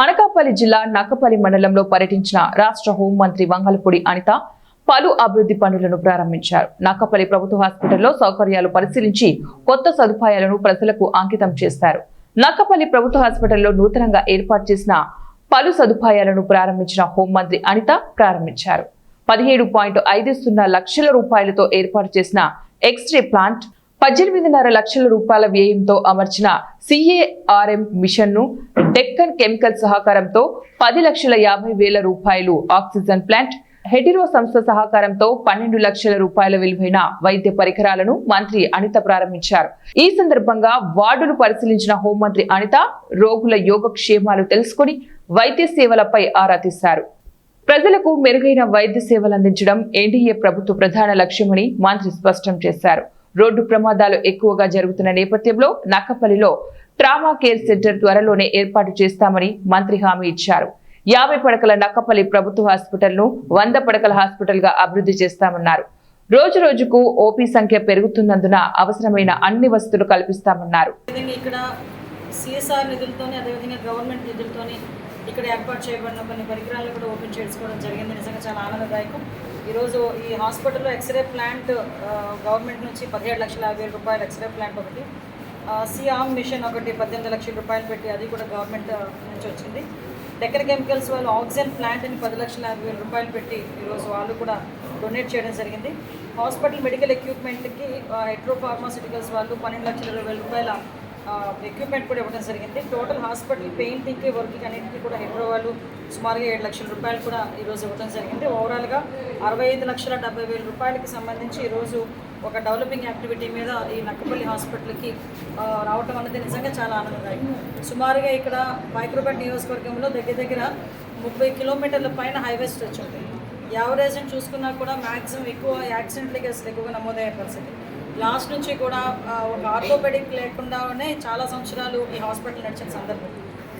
అనకాపల్లి జిల్లా నక్కపల్లి మండలంలో పర్యటించిన రాష్ట్ర హోంమంత్రి వంగలపూడి అనిత పలు అభివృద్ధి పనులను ప్రారంభించారు. నక్కపల్లి ప్రభుత్వ హాస్పిటల్లో సౌకర్యాలు పరిశీలించి కొత్త సదుపాయాలను ప్రజలకు అంకితం చేశారు. నక్కపల్లి ప్రభుత్వ హాస్పిటల్లో నూతనంగా ఏర్పాటు చేసిన పలు సదుపాయాలను ప్రారంభించిన హోంమంత్రి అనిత ప్రారంభించారు. 17.50 లక్షల రూపాయలతో ఏర్పాటు చేసిన ఎక్స్రే ప్లాంట్, 18.5 లక్షల రూపాయల వ్యయంతో అమర్చిన CARM మిషన్ ను, డెక్కన్ కెమికల్ సహకారంతో 10,50,000 రూపాయలు ఆక్సిజన్ ప్లాంట్, హెటిరో సంస్థ సహకారంతో 12 లక్షల రూపాయల విలువైన వైద్య పరికరాలను మంత్రి అనిత ప్రారంభించారు. ఈ సందర్భంగా వార్డును పరిశీలించిన హోంమంత్రి అనిత రోగుల యోగక్షేమాలు తెలుసుకుని వైద్య సేవలపై ఆరా తీశారు. ప్రజలకు మెరుగైన వైద్య సేవలు అందించడం ఎన్డీఏ ప్రభుత్వ ప్రధాన లక్ష్యమని మంత్రి స్పష్టం చేశారు. రోడ్డు ప్రమాదాలు ఎక్కువగా జరుగుతున్న నేపథ్యంలో నక్కపల్లిలో ట్రామా కేర్ సెంటర్ త్వరలోనే ఏర్పాటు చేస్తామని మంత్రి హామీ ఇచ్చారు. 50 పడకల నక్కపల్లి ప్రభుత్వ హాస్పిటల్ ను 100 పడకల హాస్పిటల్ గా అభివృద్ధి చేస్తామన్నారు. రోజు రోజుకు ఓపీ సంఖ్య పెరుగుతున్నందున అవసరమైన అన్ని వసతులు కల్పిస్తామన్నారు. ఇక్కడ CSR నిధులతోనే, అదేవిధంగా గవర్నమెంట్ నిధులతోనే ఇక్కడ ఏర్పాటు చేయబడిన కొన్ని పరికరాలను కూడా ఓపెన్ చేసుకోవడం జరిగింది. నిజంగా చాలా ఆనందదాయకం. ఈరోజు ఈ హాస్పిటల్లో ఎక్స్రే ప్లాంట్ గవర్నమెంట్ నుంచి 17,50,000 రూపాయలు ఎక్స్రే ప్లాంట్ ఒకటి, CARM మిషన్ ఒకటి 18 లక్షల రూపాయలు పెట్టి అది కూడా గవర్నమెంట్ నుంచి వచ్చింది. డెక్కన్ కెమికల్స్ వాళ్ళు ఆక్సిజన్ ప్లాంట్ని 10,50,000 రూపాయలు పెట్టి ఈరోజు వాళ్ళు కూడా డొనేట్ చేయడం జరిగింది. హాస్పిటల్ మెడికల్ ఎక్విప్మెంట్కి హెట్రో ఫార్మాస్యూటికల్స్ వాళ్ళు 12,20,000 రూపాయల ఎక్విప్మెంట్ కూడా ఇవ్వడం జరిగింది. టోటల్ హాస్పిటల్ పెయింటింగ్కి, వర్క్కి అన్నింటికి కూడా హెట్రో వాళ్ళు సుమారుగా 7 లక్షల రూపాయలు కూడా ఈరోజు ఇవ్వడం జరిగింది. ఓవరాల్గా 65,70,000 రూపాయలకి సంబంధించి ఈరోజు ఒక డెవలపింగ్ యాక్టివిటీ మీద ఈ నక్కపల్లి హాస్పిటల్కి రావటం అనేది నిజంగా చాలా ఆనందదాయకం. సుమారుగా ఇక్కడ మైక్రోపేట నియోజకవర్గంలో దగ్గర 30 కిలోమీటర్ల పైన హైవే స్ట్రెచ్ ఉంటుంది. యావరేజ్ని చూసుకున్నా కూడా మ్యాక్సిమం ఎక్కువ యాక్సిడెంట్లకి అసలు ఎక్కువగా నమోదయ్యే పరిస్థితి. లాస్ట్ నుంచి కూడా ఒక ఆర్థోపెడిక్ లేకుండానే చాలా సంవత్సరాలు ఈ హాస్పిటల్ నడిచిన సందర్భం.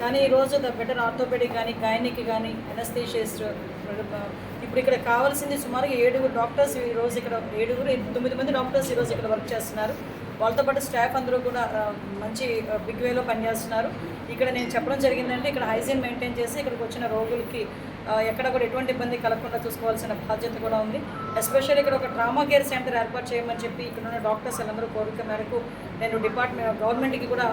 కానీ ఈరోజు ద బెటర్ ఆర్థోపెడిక్ కానీ, గైనిక్ కానీ, ఎనస్థీషియస్ట్, ఇప్పుడు ఇక్కడ కావాల్సింది సుమారుగా 7 డాక్టర్స్ ఈరోజు ఇక్కడ 9 మంది డాక్టర్స్ ఈరోజు ఇక్కడ వర్క్ చేస్తున్నారు. వాళ్ళతో పాటు స్టాఫ్ అందరూ కూడా మంచి బిగ్ వేలో పనిచేస్తున్నారు. ఇక్కడ నేను చెప్పడం జరిగిందంటే ఇక్కడ హైజీన్ మెయింటైన్ చేసి ఇక్కడికి వచ్చిన రోగులకి ఎక్కడ కూడా ఎటువంటి ఇబ్బంది కలగకుండా చూసుకోవాల్సిన బాధ్యత కూడా ఉంది. ఎస్పెషల్లీ ఇక్కడ ఒక ట్రామా కేర్ సెంటర్ ఏర్పాటు చేయమని చెప్పి ఇక్కడ ఉన్న డాక్టర్స్ అందరూ కోరిక మేరకు నేను గవర్నమెంట్కి కూడా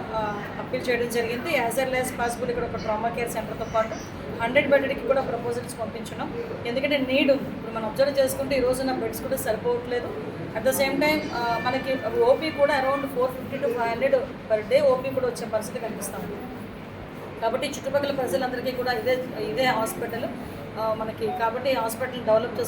అప్పీల్ చేయడం జరిగింది. యాజ్ ఎర్లీ యాజ్ పాసిబుల్ ఇక్కడ ఒక ట్రామా కేర్ సెంటర్తో పాటు 100 బెడ్కి కూడా ప్రపోజల్స్ పంపించున్నాం. ఎందుకంటే నీడ్ ఉంది. ఇప్పుడు మనం అబ్జర్వ్ చేసుకుంటే ఈ రోజున బెడ్స్ కూడా సరిపోవట్లేదు. అట్ ద సేమ్ టైం మనకి ఓపీ కూడా around 450 to 500 per day OP కూడా వచ్చే పరిస్థితి కనిపిస్తాం. కాబట్టి చుట్టుపక్కల ప్రజలందరికీ కూడా ఇదే హాస్పిటల్ మనకి, కాబట్టి హాస్పిటల్ డెవలప్ చేసుకోవాలి.